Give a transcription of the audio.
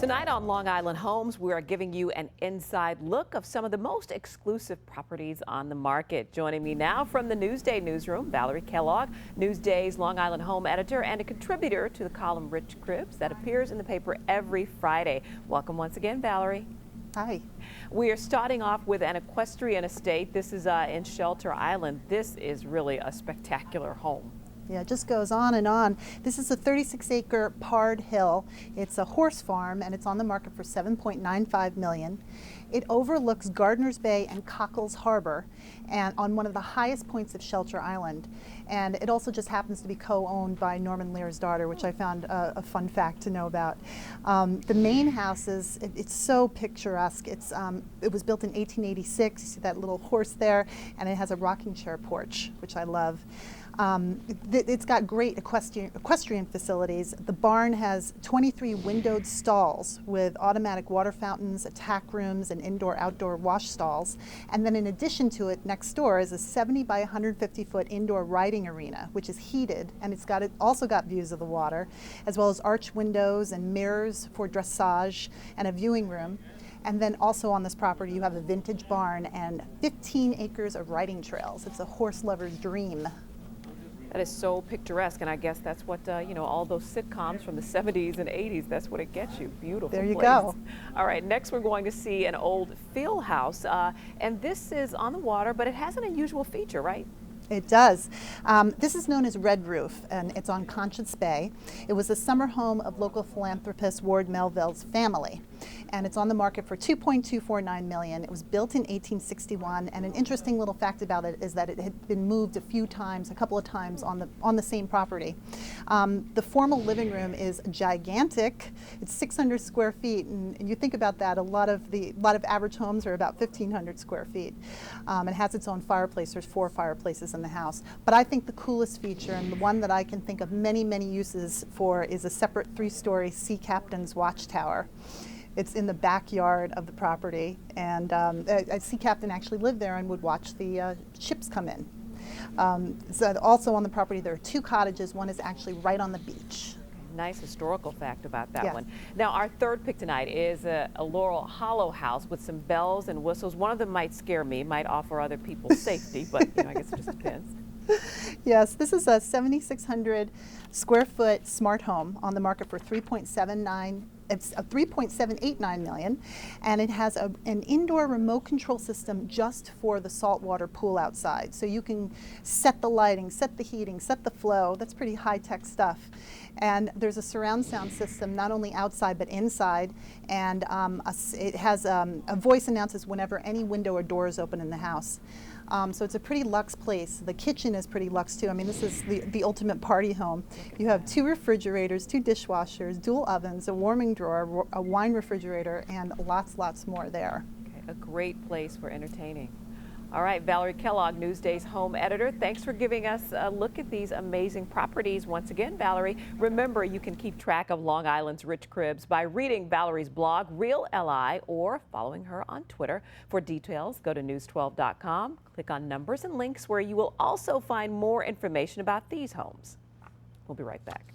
Tonight on Long Island Homes, we are giving you an inside look of some of the most exclusive properties on the market. Joining me now from the Newsday newsroom, Valerie Kellogg, Newsday's Long Island home editor and a contributor to the column Rich Cribs that appears in the paper every Friday. Welcome once again, Valerie. Hi. We are starting off with an equestrian estate. This is in Shelter Island. This is really a spectacular home. Yeah, it just goes on and on. This is a 36-acre Pard Hill. It's a horse farm and it's on the market for $7.95 million. It overlooks Gardner's Bay and Cockles Harbor and on one of the highest points of Shelter Island. And it also just happens to be co-owned by Norman Lear's daughter, which I found a fun fact to know about. The main house it's so picturesque. It was built in 1886. You see that little horse there, and it has a rocking chair porch, which I love. It's got great equestrian facilities. The barn has 23 windowed stalls with automatic water fountains, attack rooms, and indoor-outdoor wash stalls. And then in addition to it, next door is a 70 by 150 foot indoor riding arena, which is heated, and it's also got views of the water, as well as arch windows and mirrors for dressage and a viewing room. And then also on this property, you have a vintage barn and 15 acres of riding trails. It's a horse lover's dream. That is so picturesque, and I guess that's what, all those sitcoms from the 70s and 80s, that's what it gets you. Beautiful There you place. go. All right, next we're going to see an old field house, and this is on the water, but it has an unusual feature, right? It does. This is known as Red Roof, and it's on Conscience Bay. It was the summer home of local philanthropist Ward Melville's family, and it's on the market for $2.249 million. It was built in 1861, and an interesting little fact about it is that it had been moved a couple of times on the same property. The formal living room is gigantic. It's 600 square feet, and you think about that, a lot of average homes are about 1,500 square feet. It has its own fireplace. There's 4 fireplaces in the house. But I think the coolest feature, and the one that I can think of many, many uses for, is a separate 3-story sea captain's watchtower. It's in the backyard of the property, and a sea captain actually lived there and would watch the ships come in. So also on the property there are 2 cottages. One is actually right on the beach. Nice historical fact about that Yes. one. Now, our third pick tonight is a Laurel Hollow house with some bells and whistles. One of them might scare me, might offer other people safety, but I guess it just depends. Yes, this is a 7,600 square foot smart home on the market for It's a $3.789 million, and it has an indoor remote control system just for the saltwater pool outside. So you can set the lighting, set the heating, set the flow. That's pretty high-tech stuff. And there's a surround sound system not only outside but inside, and it has a voice announces whenever any window or door is open in the house. So it's a pretty luxe place. The kitchen is pretty luxe too. I mean, this is the ultimate party home. You have 2 refrigerators, 2 dishwashers, dual ovens, a warming drawer, a wine refrigerator, and lots more there. Okay, a great place for entertaining. All right, Valerie Kellogg, Newsday's home editor. Thanks for giving us a look at these amazing properties. Once again, Valerie, remember you can keep track of Long Island's Rich Cribs by reading Valerie's blog, Real LI, or following her on Twitter. For details, go to news12.com, click on numbers and links, where you will also find more information about these homes. We'll be right back.